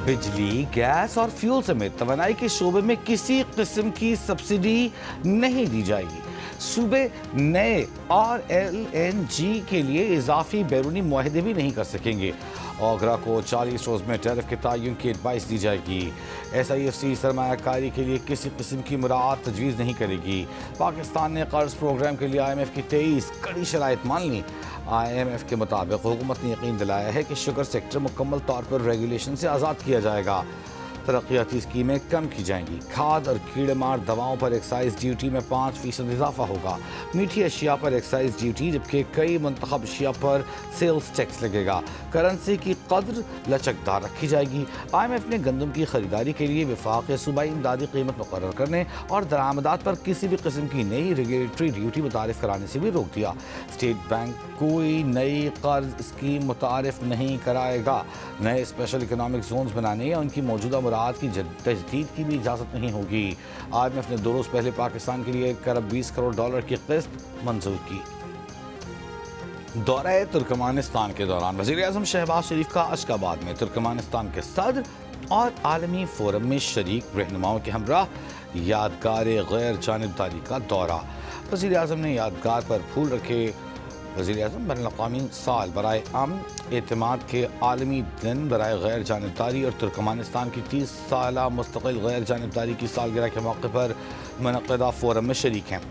बिजली, गैस और फ्यूल समेत तवानाई के शोबे में किसी किस्म की सब्सिडी नहीं दी जाएगी। सूबे नए और LNG के लिए इजाफी बैरूनी मुआहदे भी नहीं कर सकेंगे। ओगरा को 40 रोज में टैरिफ के तयन की एडवाइस दी जाएगी। SIFC सरमायाकारी के लिए किसी किस्म की मुराद तजवीज़ नहीं करेगी। पाकिस्तान ने कर्ज प्रोग्राम के लिए IMF की 23 कड़ी शराइत मान ली। IMF के मुताबिक हुकूमत ने यकीन दिलाया है कि शुगर सेक्टर मुकम्मल तौर पर रेगुलेशन से आज़ाद किया जाएगा। तरक्याती स्कीमें कम की जाएंगी। खाद और कीड़े मार दवाओं पर एक्साइज ड्यूटी में 5% इजाफा होगा। मीठी अशिया पर एक्साइज ड्यूटी जबकि कई मुंतखब अशिया पर सेल्स टैक्स लगेगा। करेंसी की कद्र लचकदार रखी जाएगी। IMF ने गंदम की खरीदारी के लिए वफाक सूबाई इमदादी कीमत मुकर्रर करने और दरामदात पर किसी भी किस्म की नई रेगुलेटरी ड्यूटी मुतारिफ कराने से भी रोक दिया। स्टेट बैंक कोई नई कर्ज स्कीम मुतारिफ नहीं कराएगा। नए स्पेशल इकनॉमिक जोन्स बनाने या उनकी मौजूदा मुराद की तजदीद की भी इजाज़त नहीं होगी। IMF ने 2 रोज़ पहले पाकिस्तान के लिए 1 अरब 20 करोड़ डॉलर की किस्त मंजूर की। दौरा तुर्कमानिस्तान के दौरान वज़ीर-ए-आज़म शहबाज शरीफ का अशकाबाद में तुर्कमानिस्तान के सदर और आलमी फोरम में शरीक रहनुमाओं के हमराह यादगार गैर जानिबदारी का दौरा। वज़ीर-ए-आज़म ने यादगार पर फूल रखे। वज़ीर-ए-आज़म बैनुल-अक़वामी साल बराए अमन एतमाद के आलमी दिन बराए गैर जानिबदारी और तुर्कमानिस्तान की 30 साला मुस्तक़िल गैर जानिबदारी की सालगिरह के मौके पर मुनक़्क़दा फोरम में शरीक हैं।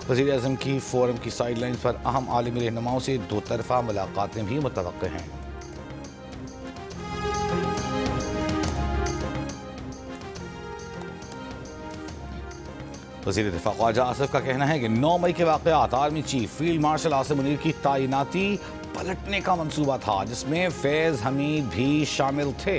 वज़ीर-ए-आज़म की फोरम की साइड लाइन पर अहम आलमी रहनुमाओं से 2 तरफ़ा मुलाकातें भी मुतवक्किल हैं। वज़ीर दिफ़ा ख्वाजा आसिफ का कहना है कि 9 मई के वाक़यात army chief field marshal Asim Munir की तैनाती पलटने का मंसूबा था, जिसमें फैज़ हमीद भी शामिल थे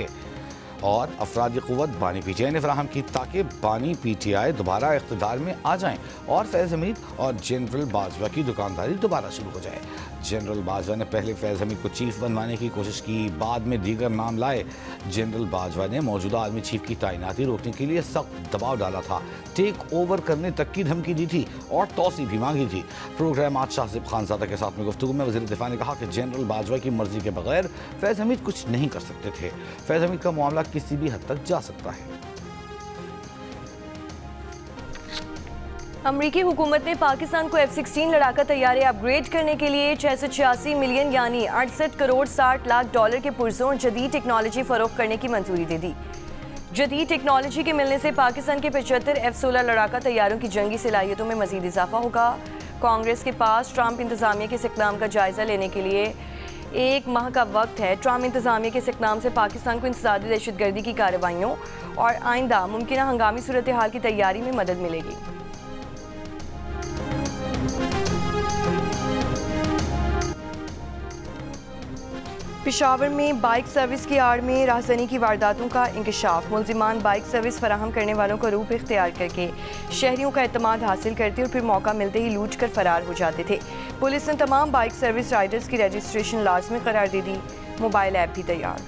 और अफरादी क़ुव्वत बानी PTI ने फराहम की ताकि बानी PTI दोबारा इक़्तिदार में आ जाएं और फैज़ हमीद और जनरल बाजवा की दुकानदारी दोबारा शुरू हो जाए। जनरल बाजवा ने पहले फैज़ हमीद को चीफ बनवाने की कोशिश की, बाद में दीगर नाम लाए। जनरल बाजवा ने मौजूदा आर्मी चीफ की तैनाती रोकने के लिए सख्त दबाव डाला था, टेक ओवर करने तक की धमकी दी थी और तौसी भी मांगी थी। प्रोग्राम आज शाहज़िब खानज़ादा के साथ में गुफ्तगू में वज़ीर दिफ़ा ने कहा कि जनरल बाजवा की मर्जी के बगैर फैज़ हमीद कुछ नहीं कर सकते थे। फैज़ हमीद का मामला किसी भी हद तक जा सकता है। अमरीकी हुकूमत ने पाकिस्तान को F-16 लड़ाका तैयारे अपग्रेड करने के लिए 686 मिलियन यानी 68 करोड़ 60 लाख डॉलर के पुरजोर जदीद टेक्नोलॉजी फरोख्त करने की मंजूरी दे दी। जदीद टेक्नोलॉजी के मिलने से पाकिस्तान के 75 F-16 लड़ाका तैयारों की जंगी सलाहियतों में मजीद इजाफा होगा। कांग्रेस के पास ट्रंप इंतजामिया के इस इक़दाम का जायजा लेने के लिए 1 माह का वक्त है। ट्रंप इंतजामिया के इस इक़दाम से पाकिस्तान को इंसदादी दहशतगर्दी की कार्रवाइयों और आइंदा मुमकिन हंगामी सूरत हाल की तैयारी में मदद मिलेगी। पेशावर में बाइक सर्विस की आड़ में राहज़नी की वारदातों का इंकशाफ। मुलजिमान बाइक सर्विस फराहम करने वालों का रूप इख्तियार करके शहरियों का एतमाद हासिल करते और फिर मौका मिलते ही लूट कर फरार हो जाते थे। पुलिस ने तमाम बाइक सर्विस राइडर्स की रजिस्ट्रेशन लाजमी करार दे दी। मोबाइल ऐप भी तैयार।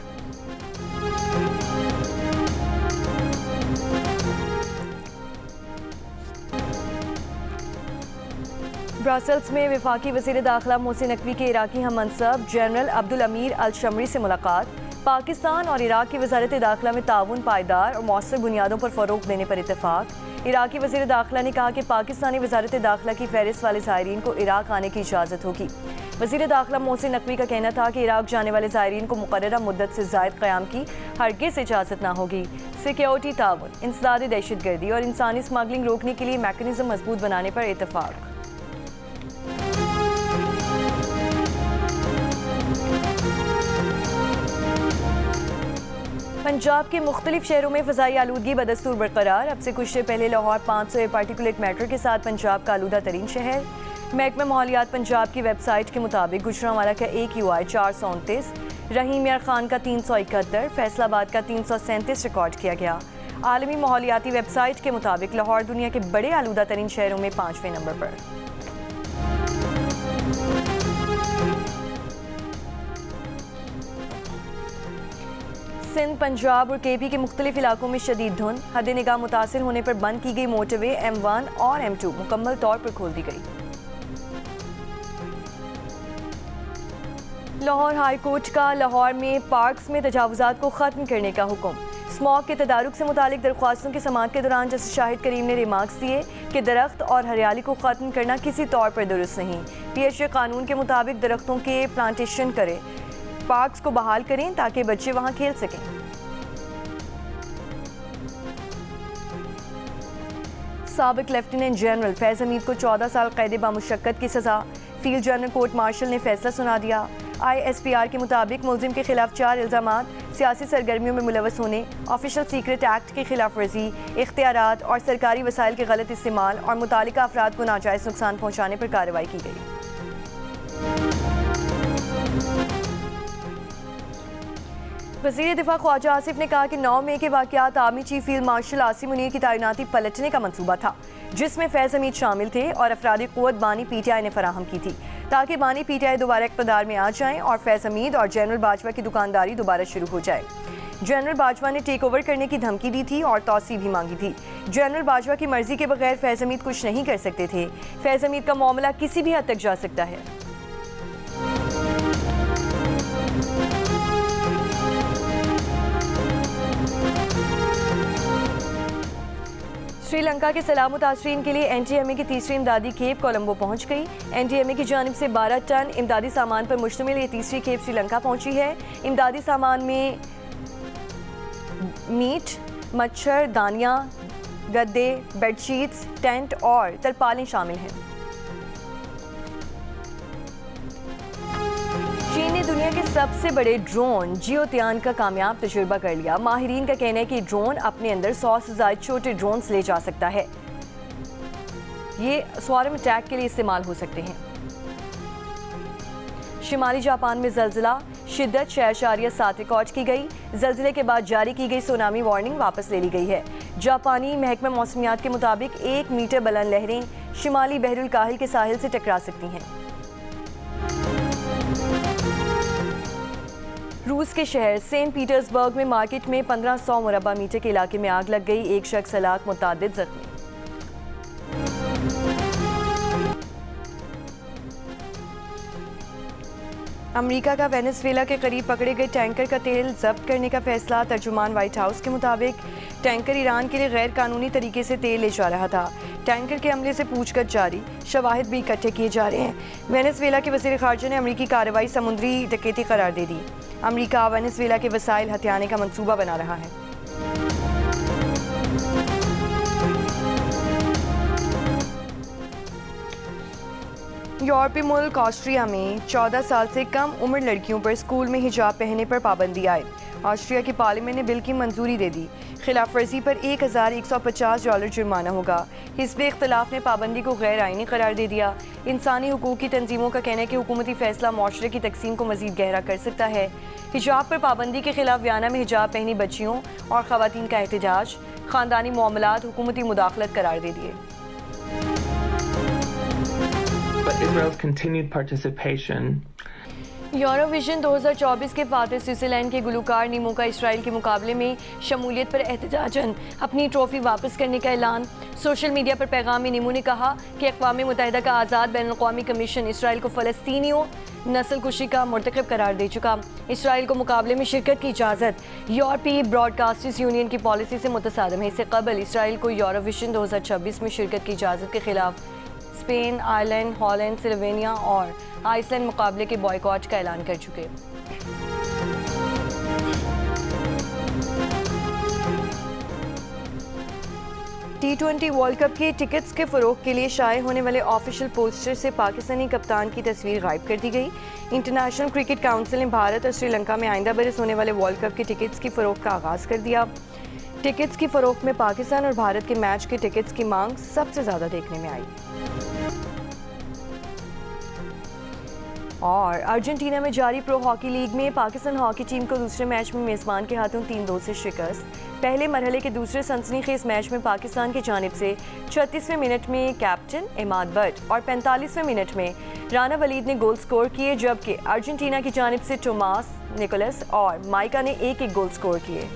ब्रसल्स में वफाकी वज़ीर दाखिला मोहसिन नकवी के इराकी हम मनसब जनरल अब्दुल अमीर अल शमरी से मुलाकात। पाकिस्तान और इराक की वज़ारत दाखिला में ताउन पायदार और मौसर बुनियादों पर फ़रोग़ देने पर इत्तेफाक। इराकी वज़ीर दाखिला ने कहा कि पाकिस्तानी वज़ारत दाखिला की फ़हरिस्त वाले ज़ायरीन को इराक आने की इजाज़त होगी। वज़ीर दाखिला मोहसिन नकवी का कहना था कि इराक जाने वाले ज़ायरीन को मुक़र्ररा मुद्दत से ज़ायद क़याम की हरगिज़ इजाज़त ना होगी। सिक्योरिटी ताउन, इंसदादी दहशतगर्दी और इंसानी स्मगलिंग रोकने के लिए मैकेनिज़्म मजबूत बनाने पर इत्तेफाक। पंजाब के मुख्तलिफ शहरों में फ़ज़ाई आलूदगी बदस्तूर बरकरार। अब से कुछ देर पहले लाहौर 500 पार्टिकुलेट मैटर के साथ पंजाब का आलूदा तरीन शहर। महकमा माहौलियात पंजाब की वेबसाइट के मुताबिक गुजरांवाला का AQI 429, रहीम यार खान का 371, फैसलाबाद का 337 रिकॉर्ड किया गया। आलमी माहौलियाती वेबसाइट के मुताबिक लाहौर दुनिया के बड़े आलूदा तरीन शहरों में 5वें नंबर पर। सिंध, पंजाब और KP के मुख्तलिफ इलाकों में शदीद धुंध। हद निगाह मुतासिर होने पर बंद की गई मोटरवे M1 और M2 मुकम्मल तौर पर खोल दी गई। लाहौर हाई कोर्ट का लाहौर में पार्क्स में तजावुजात को ख़त्म करने का हुक्म। स्मॉग के तदारुक से मुतालिक दरख्वास्तों की समाअत के दौरान जस्टिस शाहिद करीम ने रिमार्क्स दिए कि दरख्त और हरियाली को ख़त्म करना किसी तौर पर दुरुस्त नहीं। PHA कानून के मुताबिक दरख्तों के प्लांटेशन करें, पार्क्स को बहाल करें ताकि बच्चे वहाँ खेल सकें। साबिक लेफ्टिनेंट जनरल फैज़ हमीद को 14 साल कैद बामुशक्कत की सज़ा। फील्ड जनरल कोर्ट मार्शल ने फैसला सुना दिया। ISPR के मुताबिक मुलजिम के खिलाफ 4 इल्ज़ामात, सियासी सरगर्मियों में मुलवस होने, ऑफिशियल सीक्रेट एक्ट की खिलाफ वर्जी, इख्तियारात और सरकारी वसाइल के गलत इस्तेमाल और मुतालिका अफराद को नाजायज़ नुकसान पहुँचाने पर कार्रवाई की गई। वज़ीर दिफा ख्वाजा आसिफ ने कहा कि 9 मई के वाक़यात army chief field marshal Asim Munir की तैनाती पलटने का मंसूबा था, जिसमें फैज़ हमीद शामिल थे और अफरादी क़ुव्वत बानी PTI ने फराहम की थी ताकि बानी PTI दोबारा इक़्तिदार में आ जाएं और फैज़ हमीद और जनरल बाजवा की दुकानदारी दोबारा शुरू हो जाए। जनरल बाजवा ने टेक ओवर करने की धमकी दी थी और तौसी भी मांगी थी। जनरल बाजवा की मर्जी के बगैर फैज़ हमीद कुछ नहीं कर सकते थे। फैज़ हमीद का मामला किसी भी हद तक जा सकता है। श्रीलंका के सैलाब मुतासरीन के लिए NTMA की तीसरी इमदादी खेप कोलंबो पहुंच गई। NTMA की जानिब से 12 टन इमदादी सामान पर मुश्तमिल ये तीसरी खेप श्रीलंका पहुंची है। इमदादी सामान में मीट, मच्छर दानियाँ, गद्दे, बेडशीट्स, टेंट और तरपालें शामिल हैं। चीन ने दुनिया के सबसे बड़े ड्रोन जियोतियान का कामयाब तजुर्बा कर लिया। माहिरीन का कहना है कि ड्रोन अपने अंदर 100 से ज़ायद छोटे ड्रोन्स ले जा सकता है। ये स्वारम अटैक के लिए इस्तेमाल हो सकते हैं। शिमाली जापान में ज़लज़ला, शिद्दत 6.7 रिकॉर्ड की गई। ज़लज़ले के बाद जारी की गई सुनामी वार्निंग वापस ले ली गई है। जापानी महकमा मौसमियात के मुताबिक 1 मीटर बुलंद लहरें शिमाली बहरुल काहिल के साहिल से टकरा सकती हैं। रूस के शहर सेंट पीटर्सबर्ग में मार्केट में 1500 मुरबा मीटर के इलाके में आग लग गई। एक शख्स हलाक, मुतादिद जख्मी। अमेरिका का वेनेजुएला के करीब पकड़े गए टैंकर का तेल जब्त करने का फैसला। तर्जुमान व्हाइट हाउस के मुताबिक टैंकर ईरान के लिए गैर कानूनी तरीके से तेल ले जा रहा था। टैंकर के हमले से पूछताछ जारी, शवाहिद भी इकट्ठे किए जा रहे हैं। वेनेजुएला के वज़ीर ख़ारजा ने अमेरिकी कार्रवाई समुद्री डकैती करार दे दी। अमेरिका वेनेजुएला के वसाइल हथियाने का मंसूबा बना रहा है। यूरोपीय मुल्क ऑस्ट्रिया में 14 साल से कम उम्र लड़कियों पर स्कूल में हिजाब पहनने पर पाबंदी आए। ऑस्ट्रिया की पार्लियामेंट ने बिल की मंजूरी दे दी। खिलाफ वर्जी पर $1150 जुर्माना होगा। हिज़्ब इख्तिलाफ ने पाबंदी को गैर आइनी करार दे दिया। इंसानी हुकूक की तंजीमों का कहना है कि हुकूमती फैसला माशरे की तकसीम को मज़ीद गहरा कर सकता है। हिजाब पर पाबंदी के खिलाफ वियना में हिजाब पहनी बच्चियों और ख़वातीन का एहतजाज, ख़ानदानी मामलात हुकूमती मुदाखलत करार दे दिए। Israel's continued participation. यूरोविजन 2024 के फातिह स्विट्ज़रलैंड के गुलकार नीमो का इसराइल के मुकाबले में शमूलियत पर एहतजाजन अपनी ट्रॉफी वापस करने का ऐलान। सोशल मीडिया पर पैगाम में नीमो ने कहा कि अक़वाम मुत्तहिदा का आज़ाद बैनुल-अक़वामी कमीशन इसराइल को फ़लस्तीनियों नस्ल कुशी का मुर्तकब करार दे चुका। इसराइल को मुकाबले में शिरकत की इजाज़त यूरोपीय ब्रॉडकास्टर्स यूनियन की पॉलिसी से मुतसादिम है। इससे कबल इसराइल को यूरोविजन 2026 में शिरकत की इजाज़त के खिलाफ स्पेन, आयरलैंड, हॉलैंड, स्लोवेनिया और आइसलैंड मुकाबले के बॉयकॉट का ऐलान कर चुके। T20 वर्ल्ड कप के टिकट्स के फ़रोग के लिए शाये होने वाले ऑफिशियल पोस्टर से पाकिस्तानी कप्तान की तस्वीर गायब कर दी गई। इंटरनेशनल क्रिकेट काउंसिल ने भारत और श्रीलंका में आइंदा बरस होने वाले वर्ल्ड कप के टिकट्स की फ़रोग का आगाज़ कर दिया। टिकट्स की फ़रोग में पाकिस्तान और भारत के मैच के टिकट्स की मांग सबसे ज़्यादा देखने में आई। और अर्जेंटीना में जारी प्रो हॉकी लीग में पाकिस्तान हॉकी टीम को दूसरे मैच में मेज़बान के हाथों 3-2 से शिकस्त। पहले मरहले के दूसरे सनसनीखेज़ मैच में पाकिस्तान की जानिब से 36वें मिनट में कैप्टन इमाद बट और 45वें मिनट में राना वलीद ने गोल स्कोर किए, जबकि अर्जेंटीना की जानिब से टोमास, निकोलस और माइका ने एक-एक गोल स्कोर किए।